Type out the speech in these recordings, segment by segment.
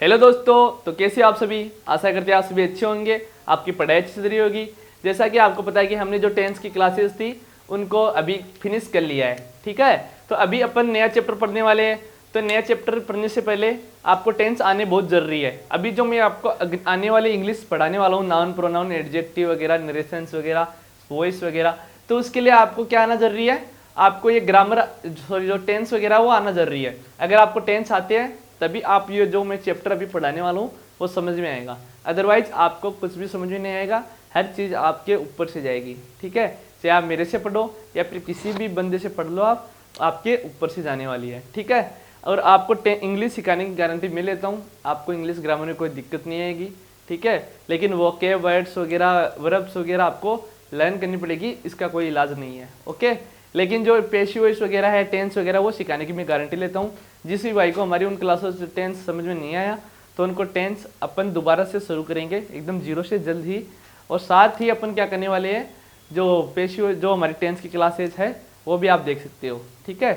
Hello दोस्तों, तो कैसे आप सभी। आशा करते हैं आप सभी अच्छे होंगे, आपकी पढ़ाई अच्छी चल रही होगी। जैसा कि आपको पता है कि हमने जो टेंस की क्लासेस थी उनको अभी फिनिश कर लिया है। ठीक है, तो अभी अपन नया चैप्टर पढ़ने वाले हैं। तो नया चैप्टर पढ़ने से पहले आपको टेंस आने बहुत ज़रूरी है। अभी जो मैं आपको आने वाले इंग्लिश पढ़ाने वाला हूँ, नाउन प्रोनाउन एडजेक्टिव वगैरह, नरेशंस वगैरह, वॉइस वगैरह, तो उसके लिए आपको क्या आना ज़रूरी है, आपको ये ग्रामर सॉरी जो टेंस वगैरह वो आना ज़रूरी है। अगर आपको टेंस आते हैं तभी आप ये जो मैं चैप्टर अभी पढ़ाने वाला हूँ वो समझ में आएगा, अदरवाइज आपको कुछ भी समझ में नहीं आएगा। हर चीज़ आपके ऊपर से जाएगी। ठीक है, चाहे आप मेरे से पढ़ो या फिर किसी भी बंदे से पढ़ लो, आप आपके ऊपर से जाने वाली है। ठीक है, और आपको इंग्लिश सिखाने की गारंटी मैं लेता हूँ, आपको इंग्लिश ग्रामर में कोई दिक्कत नहीं आएगी। ठीक है, लेकिन वोकैब वर्ड्स वगैरह वर्ब्स वगैरह आपको लर्न करनी पड़ेगी, इसका कोई इलाज नहीं है। ओके, लेकिन जो पैसिव वॉइस वगैरह है, टेंस वगैरह, वो सिखाने की मैं गारंटी लेता हूँ। जिस भी भाई को हमारी उन क्लासों से टेंस समझ में नहीं आया तो उनको टेंस अपन दोबारा से शुरू करेंगे एकदम जीरो से जल्द ही। और साथ ही अपन क्या करने वाले हैं, जो पैसिव जो हमारी टेंस की क्लासेज है वो भी आप देख सकते हो। ठीक है,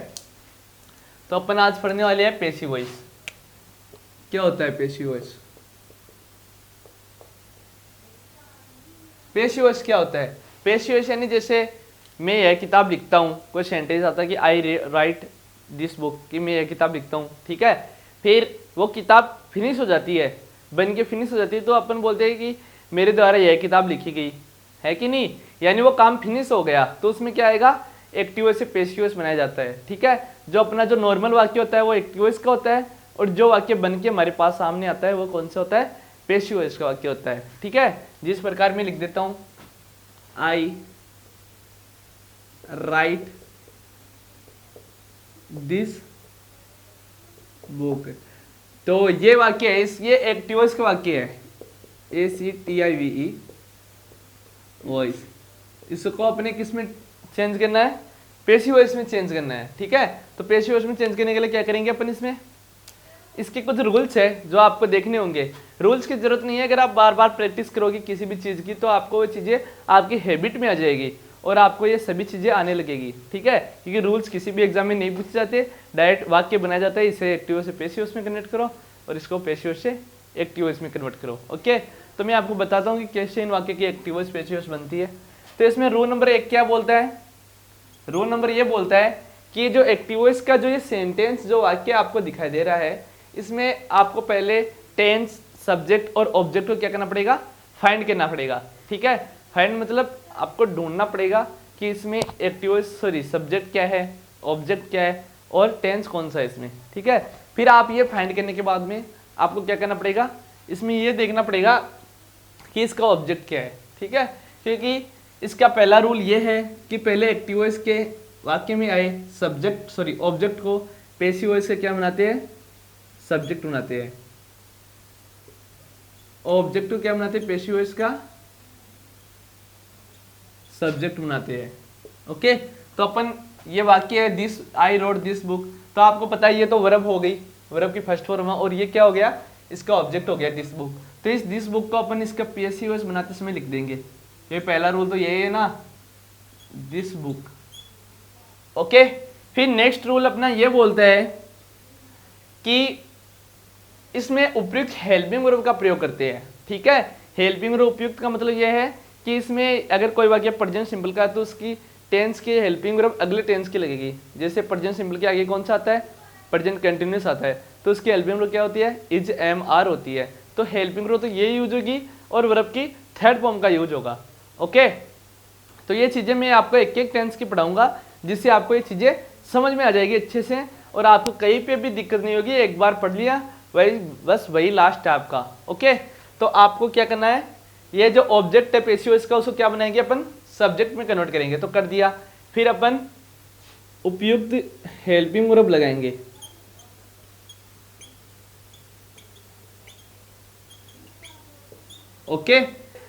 तो अपन आज पढ़ने वाले हैं पैसिव वॉइस। क्या होता है पैसिव वॉइस? पैसिव वॉइस क्या होता है? पैसिव वॉइस यानी जैसे मैं यह किताब लिखता हूँ, कोई सेंटेंस आता है कि आई राइट दिस बुक, कि मैं यह किताब लिखता हूँ। ठीक है, फिर वो किताब फिनिश हो जाती है, बन के फिनिश हो जाती है, तो अपन बोलते हैं कि मेरे द्वारा यह किताब लिखी गई है कि नहीं, यानी वो काम फिनिश हो गया। तो उसमें क्या आएगा, एक्टिव वॉइस से पैसिव वॉइस बनाया जाता है। ठीक है, जो अपना जो नॉर्मल वाक्य होता है वो एक्टिव वॉइस का होता है, और जो वाक्य बन के हमारे पास सामने आता है वो कौन सा होता है, पैसिव वॉइस का वाक्य होता है। ठीक है, जिस प्रकार मैं लिख देता हूँ, आई राइट दिस बुक, तो ये वाक्य है, ये एक्टिव वॉइस का वाक्य है, ACTIVE वॉइस। इसको अपने किस में चेंज करना है, पैसिव वॉइस में चेंज करना है। ठीक है, तो पैसिव वॉइस में चेंज करने के लिए क्या करेंगे अपन, इसमें इसके कुछ रूल्स है जो आपको देखने होंगे। रूल्स की जरूरत नहीं है, अगर आप बार बार प्रैक्टिस करोगे किसी भी चीज़ की तो आपको वो चीज़ें आपकी हैबिट में आ जाएगी और आपको ये सभी चीज़ें आने लगेगी। ठीक है, क्योंकि रूल्स किसी भी एग्जाम में नहीं पूछे जाते, डायरेक्ट वाक्य बनाया जाता है, इसे एक्टिव से पैसिव में कन्वर्ट करो और इसको पैसिव से एक्टिव में कन्वर्ट करो। ओके, तो मैं आपको बताता हूँ कि कैसे इन वाक्य की एक्टिव पैसिव बनती है। तो इसमें रूल नंबर 1 क्या बोलता है, रूल नंबर ये बोलता है कि जो एक्टिव का जो ये सेंटेंस जो वाक्य आपको दिखाई दे रहा है, इसमें आपको पहले टेंस, सब्जेक्ट और ऑब्जेक्ट को क्या करना पड़ेगा, फाइंड करना पड़ेगा। ठीक है, फाइंड मतलब आपको ढूंढना पड़ेगा कि इसमें एक्टिव सब्जेक्ट क्या है, ऑब्जेक्ट क्या है और टेंस कौन सा है इसमें। ठीक है, फिर आप ये फाइंड करने के बाद में आपको क्या करना पड़ेगा, इसमें ये देखना पड़ेगा कि इसका ऑब्जेक्ट क्या है। ठीक है, क्योंकि इसका पहला रूल ये है कि पहले एक्टिव वॉइस के वाक्य में आए ऑब्जेक्ट को पैसिव वॉइस से क्या बनाते हैं, सब्जेक्ट बनाते हैं। ऑब्जेक्ट को क्या बनाते हैं, पैसिव वॉइस का सब्जेक्ट बनाते हैं। ओके, तो अपन ये वाक्य है this I wrote this book, तो आपको पता है ये तो वर्ब हो गई, वर्ब की फर्स्ट फॉर्म है, और ये क्या हो गया, इसका ऑब्जेक्ट हो गया दिस बुक। तो इस दिस बुक को अपन इसका पैसिव वॉइस बनाते समय लिख देंगे। ये पहला रूल तो यही है ना, दिस बुक। ओके, फिर नेक्स्ट रूल अपना ये बोलता है कि इसमें उपयुक्त हेल्पिंग वर्ब का प्रयोग करते हैं। ठीक है, हेल्पिंग वर्ब उपयुक्त का मतलब यह है कि इसमें अगर कोई वाक्य प्रेजेंट सिंपल का है तो उसकी टेंस की हेल्पिंग वर्ब अगले टेंस की लगेगी। जैसे प्रेजेंट सिंपल के आगे कौन सा आता है, प्रेजेंट कंटिन्यूअस आता है, तो उसकी हेल्पिंग वर्ब क्या होती है, इज एम आर होती है। तो हेल्पिंग वर्ब तो ये यूज होगी और वर्ब की थर्ड फॉर्म का यूज होगा। ओके, तो ये चीज़ें मैं आपको एक एक टेंस की पढ़ाऊंगा जिससे आपको ये चीज़ें समझ में आ जाएगी अच्छे से और आपको कहीं पे भी दिक्कत नहीं होगी। एक बार पढ़ लिया वही, बस वही लास्ट है आपका। ओके, तो आपको क्या करना है, ये जो ऑब्जेक्ट है पैसिव इसका, उसको क्या बनाएंगे अपन, सब्जेक्ट में कन्वर्ट करेंगे। तो कर दिया, फिर अपन उपयुक्त हेल्पिंग वर्ब लगाएंगे। ओके,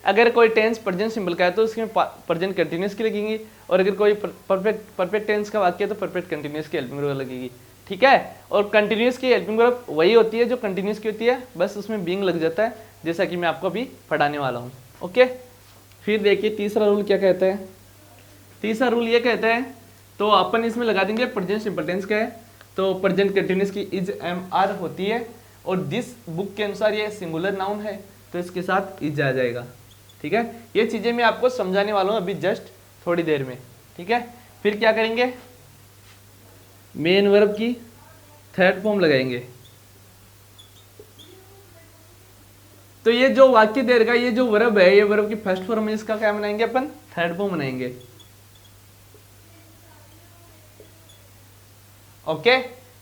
अगर कोई टेंस प्रेजेंट सिंपल का है तो उसमें प्रेजेंट कंटिन्यूअस की लगेगी, और अगर कोई परफेक्ट टेंस का वाक्य है तो परफेक्ट कंटिन्यूअस की हेल्पिंग वर्ब लगेगी। ठीक है, और कंटिन्यूअस की हेल्पिंग वर्ब वही होती है जो कंटिन्यूअस की होती है, बस उसमें बीइंग लग जाता है, जैसा कि मैं आपको अभी पढ़ाने वाला हूँ। ओके, फिर देखिए तीसरा रूल क्या कहता है। तीसरा रूल ये कहता है, तो अपन इसमें लगा देंगे प्रेजेंट सिंपल टेंस का है तो प्रेजेंट कंटिन्यूअस की इज एम आर होती है, और दिस बुक के अनुसार ये सिंगुलर नाउन है तो इसके साथ इज आ जाएगा। ठीक है, ये चीजें मैं आपको समझाने वाला हूं अभी जस्ट थोड़ी देर में। ठीक है, फिर क्या करेंगे, मेन वर्ब की थर्ड फॉर्म लगाएंगे। तो ये जो वाक्य दे रखा है, ये जो वर्ब है, ये वर्ब की फर्स्ट फॉर्म है, इसका क्या बनाएंगे अपन, थर्ड फॉर्म बनाएंगे। ओके,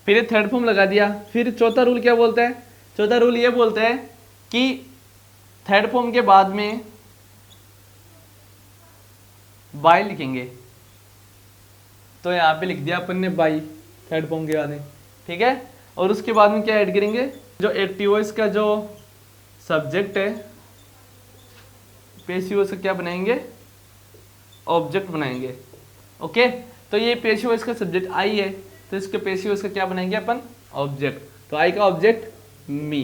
फिर ये थर्ड फॉर्म लगा दिया। फिर चौथा रूल क्या बोलता है, चौथा रूल ये बोलता है कि थर्ड फॉर्म के बाद में बाय लिखेंगे। तो यहां पे लिख दिया अपन ने बाय थर्ड फॉर्म के बाद में। ठीक है, और उसके बाद में क्या ऐड करेंगे, जो एक्टिव वॉइस का जो सब्जेक्ट है, पैसिव वॉइस का क्या बनाएंगे, ऑब्जेक्ट बनाएंगे। ओके, तो ये पैसिव वॉइस का सब्जेक्ट आई है तो इसके पैसिव वॉइस का क्या बनाएंगे अपन, ऑब्जेक्ट। तो आई का ऑब्जेक्ट मी।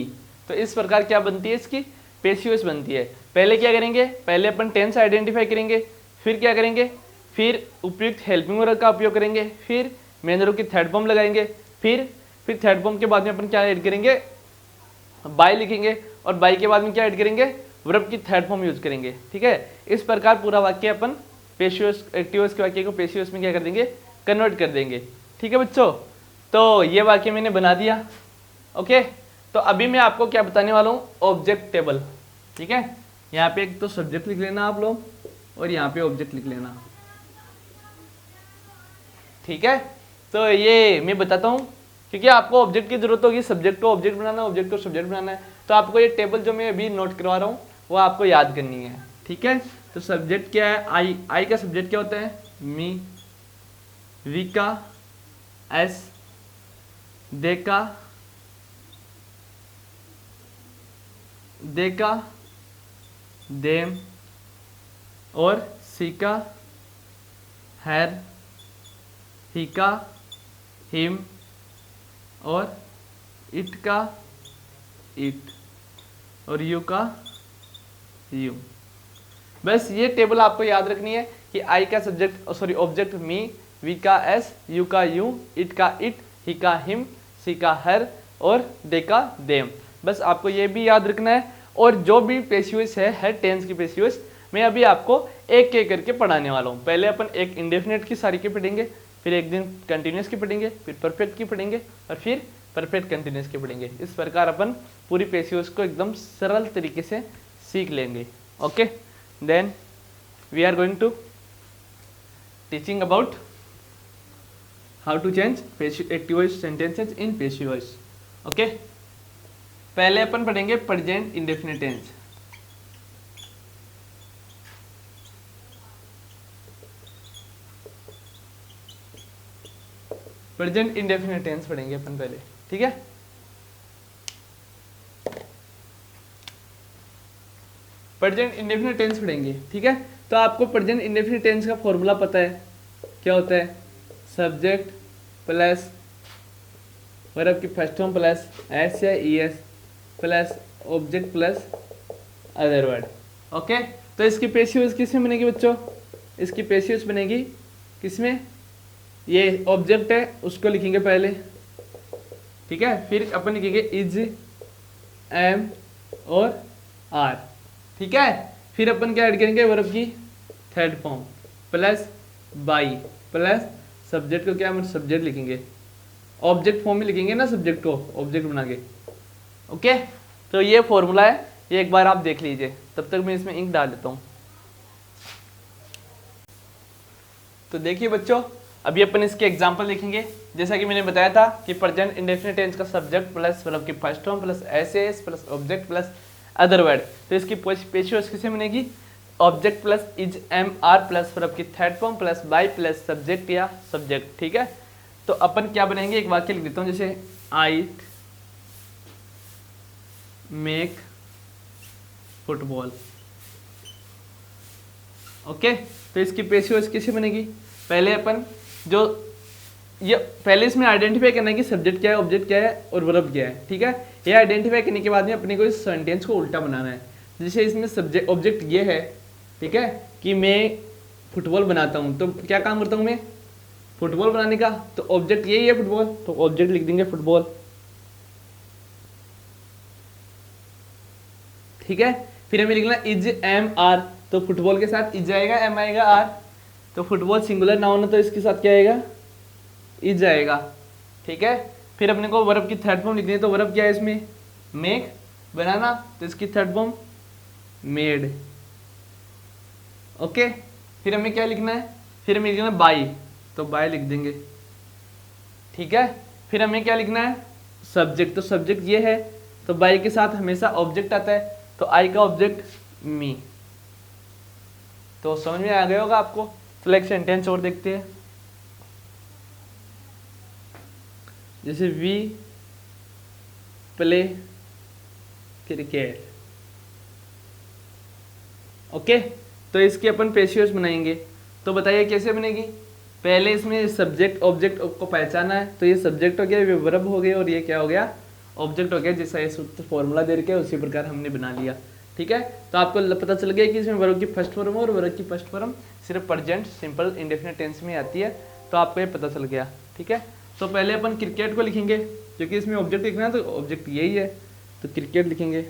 तो इस प्रकार क्या बनती है, इसकी पैसिव वॉइस बनती है। पहले क्या करेंगे, पहले अपन टेंस आइडेंटिफाई करेंगे, फिर क्या करेंगे, फिर उपयुक्त हेल्पिंग वर्ब का उपयोग करेंगे, फिर मेन वर्ब की थर्ड फॉर्म लगाएंगे, फिर थर्ड फॉर्म के बाद में अपन क्या ऐड करेंगे, बाय लिखेंगे, और बाय के बाद में क्या ऐड करेंगे, वर्ब की थर्ड फॉर्म यूज करेंगे। ठीक है, इस प्रकार पूरा वाक्य अपन पैसिव एक्टिव वॉइस के वाक्य को पैसिव वॉइस में क्या कर देंगे, कन्वर्ट कर देंगे। ठीक है बच्चों, तो ये वाक्य मैंने बना दिया। ओके, तो अभी मैं आपको क्या बताने वाला हूँ, ऑब्जेक्ट टेबल। ठीक है, यहाँ पे एक तो सब्जेक्ट लिख लेना आप लोग और यहाँ पे ऑब्जेक्ट लिख लेना। ठीक है, तो ये मैं बताता हूँ क्योंकि आपको ऑब्जेक्ट की जरूरत होगी, सब्जेक्ट को ऑब्जेक्ट बनाना, ऑब्जेक्ट को सब्जेक्ट बनाना है। तो आपको ये टेबल जो मैं अभी नोट करवा रहा हूँ वो आपको याद करनी है। ठीक है, तो सब्जेक्ट क्या है, आई। आई का सब्जेक्ट क्या होता है, मी। वी का एस, दे का देम, और सी का हैर, ही का हिम, और इट का इट, और यू का यू। बस ये टेबल आपको याद रखनी है कि आई का subject sorry object me, we का एस, यू का यू, इट का इट, ही का हिम, सी का हर, और दे का देम। बस आपको ये भी याद रखना है। और जो भी पैसिव वॉइस है टेंस की पैसिव वॉइस, मैं अभी आपको एक एक करके पढ़ाने वाला हूँ। पहले अपन एक इंडेफिनिट की सारी की पढ़ेंगे, फिर एक दिन कंटिन्यूस की पढ़ेंगे, फिर परफेक्ट की पढ़ेंगे, और फिर परफेक्ट कंटिन्यूस की पढ़ेंगे। इस प्रकार अपन पूरी पैसिव वॉइस को एकदम सरल तरीके से सीख लेंगे। Okay, then we are going to teaching about how to change active voice sentences in passive voice. Okay, पहले अपन पढ़ेंगे present indefinite tense. Present indefinite tense पढ़ेंगे अपन पहले। ठीक है, प्रेजेंट इंडेफिनिट टेंस पढ़ेंगे। ठीक है, तो आपको प्रेजेंट इंडेफिनिट टेंस का फॉर्मूला पता है, क्या होता है, सब्जेक्ट प्लस वर्ब की फर्स्ट फॉर्म प्लस एस या E S plus object plus other word. Okay, तो इसकी पैसिव वॉइस किसमें बनेगी बच्चों, इसकी पैसिव वॉइस बनेगी किसमें, ये ऑब्जेक्ट है उसको लिखेंगे पहले। ठीक है, फिर अपन लिखेंगे इज, एम और आर। ठीक है, फिर अपन क्या ऐड करेंगे, वर्ब की third form plus by plus subject को क्या, मतलब सब्जेक्ट लिखेंगे, ऑब्जेक्ट फॉर्म में लिखेंगे ना सब्जेक्ट को, ऑब्जेक्ट बना के। ओके, तो ये फॉर्मूला है, ये एक बार आप देख लीजिए, तब तक मैं इसमें इंक डाल देता हूँ। तो देखिए बच्चों, अभी अपन इसके एग्जांपल लिखेंगे। जैसा कि मैंने बताया था कि प्रेजेंट इंडेफिनिट टेंस का सब्जेक्ट प्लस वर्ब की first form plus S plus object plus other word. तो इसकी पैसिव वॉइस किससे बनेगी, object plus is, am, are plus verb की third form plus by plus subject या सब्जेक्ट। ठीक है, तो अपन क्या बनाएंगे, एक वाक्य लिख देता हूँ, जैसे आई मेक फुटबॉल। ओके, तो इसकी पैसिव वॉइस कैसे बनेगी, पहले अपन जो ये पहले इसमें आइडेंटिफाई करना है कि सब्जेक्ट क्या है, ऑब्जेक्ट क्या है और वर्ब क्या है। ठीक है, ये आइडेंटिफाई करने के बाद में अपने को इस सेंटेंस को उल्टा बनाना है। जैसे इसमें सब्जेक्ट ऑब्जेक्ट ये है, ठीक है, कि मैं फुटबॉल बनाता हूँ, तो क्या काम करता हूँ मैं, फुटबॉल बनाने का, तो ऑब्जेक्ट यही है फुटबॉल, तो ऑब्जेक्ट लिख देंगे फुटबॉल। ठीक है। फिर हमें लिखना इज एम आर, तो फुटबॉल के साथ इज आएगा, एम आएगा, आर, तो फुटबॉल सिंगुलर नाउन है तो इसके साथ क्या आएगा, इज आएगा। ठीक है। फिर अपने को वर्ब की थर्ड फॉर्म लिखनी है, तो वर्ब क्या है इसमें, मेक, बनाना, तो इसकी थर्ड फॉर्म मेड। ओके। फिर हमें क्या लिखना है, फिर हमें लिखना है बाई, तो बाय लिख देंगे। ठीक है। फिर हमें क्या लिखना है, सब्जेक्ट, तो सब्जेक्ट ये है, तो बाई के साथ हमेशा ऑब्जेक्ट आता है, तो आई का ऑब्जेक्ट मी। तो समझ में आ गया होगा आपको। चलो एक सेंटेंस और देखते हैं, जैसे वी प्ले क्रिकेट। ओके, तो इसकी अपन पेशियोस बनाएंगे, तो बताइए कैसे बनेगी। पहले इसमें सब्जेक्ट ऑब्जेक्ट को पहचाना है, तो ये सब्जेक्ट हो गया, ये वर्ब हो गया, और ये क्या हो गया, ऑब्जेक्ट हो गया। जैसा ये सूत्र फॉर्मूला दे रखे उसी प्रकार हमने बना लिया। ठीक है। तो आपको पता चल गया कि इसमें वर्ब की फर्स्ट फॉर्म और वर्ब की फर्स्ट फॉर्म सिर्फ प्रेजेंट सिंपल इंडेफिनिट टेंस में आती है, तो आपको ये पता चल गया। ठीक है। तो पहले अपन क्रिकेट को लिखेंगे, क्योंकि इसमें ऑब्जेक्ट लिखना है, तो ऑब्जेक्ट यही है, तो क्रिकेट लिखेंगे।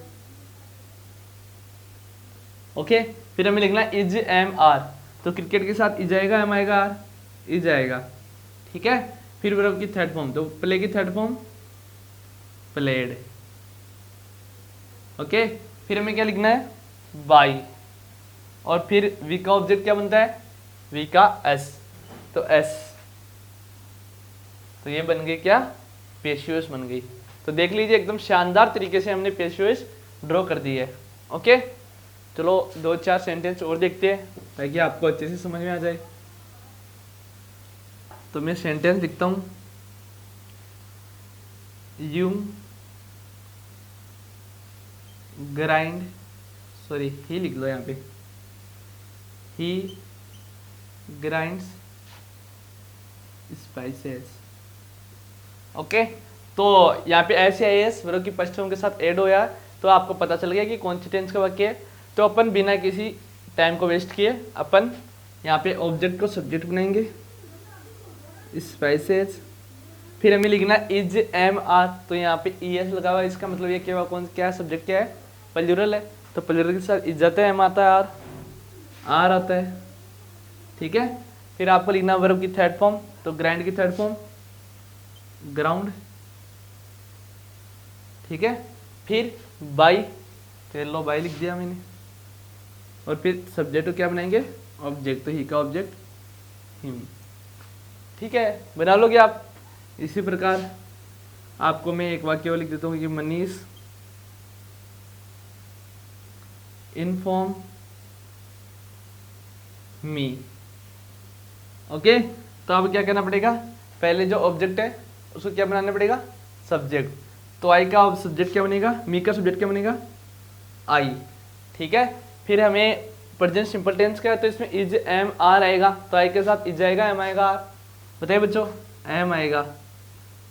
ओके। फिर हमें लिखना है इज एम आर, तो क्रिकेट के साथ इज आएगा, एम आएगा, आर, इज आएगा। ठीक है। फिर वर्ब की थर्ड फॉर्म, तो प्ले की थर्ड फॉर्म प्लेड। ओके। फिर हमें क्या लिखना है, बाई, और फिर वी का ऑब्जेक्ट क्या बनता है, वी का एस, तो एस, तो ये बन गई क्या, पेशियोस बन गई। तो देख लीजिए एकदम शानदार तरीके से हमने पेशियोस ड्रॉ कर दी है। ओके। चलो 2-4 सेंटेंस और देखते हैं ताकि आपको अच्छे से समझ में आ जाए। तो मैं सेंटेंस लिखता हूं, यू ग्राइंड, सॉरी ही लिख लो यहाँ पे, ही ग्राइंड्स स्पाइसेस। ओके। तो यहाँ पे ऐसे आई एस वर्ब की फर्स्ट फॉर्म के साथ ऐड होया, तो आपको पता चल गया कि कौन सी टेंस का वाक्य है। तो अपन बिना किसी टाइम को वेस्ट किए अपन यहाँ पे ऑब्जेक्ट को सब्जेक्ट बनाएंगे, स्पाइसेस। फिर हमें लिखना इज एम आर, तो यहाँ पे ई एस लगा हुआ है, इसका मतलब ये क्या सब्जेक्ट क्या है, प्लूरल है, तो प्लूरल के साथ इज्जत है, एम आता है, आर, आर आता है। ठीक है। फिर आपको लिखना वर्ब की थर्ड फॉर्म, तो ग्राइंड की थर्ड फॉर्म ग्राउंड। ठीक है। फिर बाई, तो लो बाई लिख दिया मैंने, और फिर सब्जेक्ट को क्या बनाएंगे, ऑब्जेक्ट, तो ही का ऑब्जेक्ट हिम। ठीक है, बना लोगे आप। इसी प्रकार आपको मैं एक वाक्य और लिख देता हूँ कि मनीष इन्फॉर्म मी। ओके। तो अब क्या करना पड़ेगा, पहले जो ऑब्जेक्ट है उसको क्या बनाना पड़ेगा, सब्जेक्ट। तो आई का सब्जेक्ट क्या बनेगा, मी का सब्जेक्ट क्या बनेगा, आई। ठीक है। फिर हमें प्रेजेंट सिंपल टेंस का है, तो इसमें इज एम आर आएगा, तो आई के साथ इज आएगा, एम आएगा, आर, बताइए बच्चों, एम आएगा।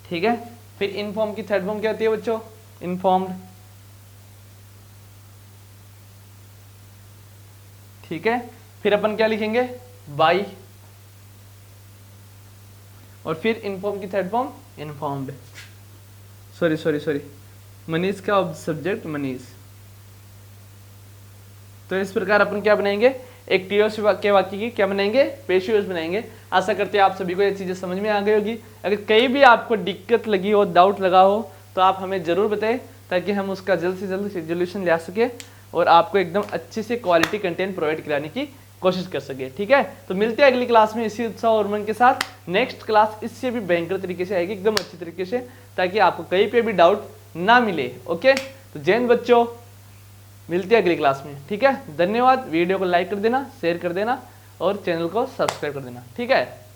ठीक है। फिर इनफॉर्म की थर्ड फॉर्म क्या होती है बच्चों, इनफॉर्म्ड। ठीक है। फिर अपन क्या लिखेंगे, बाई, और फिर इनफॉर्म की third form informed. Sorry Manish का सब्जेक्ट मनीष। तो इस प्रकार अपन क्या बनाएंगे, एक टीओस के वाक्य की क्या बनाएंगे, पेशियोस बनाएंगे। आशा करते हैं आप सभी को ये चीजें समझ में आ गई होगी। अगर कहीं भी आपको दिक्कत लगी हो, डाउट लगा हो, तो आप हमें जरूर बताएं, ताकि हम उसका जल्द से जल्द रिजोल्यूशन ला सके और आपको एकदम अच्छे से क्वालिटी कंटेंट प्रोवाइड कराने की कोशिश कर सके। ठीक है। तो मिलते हैं अगली क्लास में इसी उत्साह और उमंग के साथ। नेक्स्ट क्लास इससे भी भयंकर तरीके से आएगी, एकदम अच्छी तरीके से, ताकि आपको कहीं पे भी डाउट ना मिले। ओके। तो जय हिंद बच्चों, मिलते हैं अगली क्लास में। ठीक है। धन्यवाद। वीडियो को लाइक कर देना, शेयर कर देना और चैनल को सब्सक्राइब कर देना। ठीक है।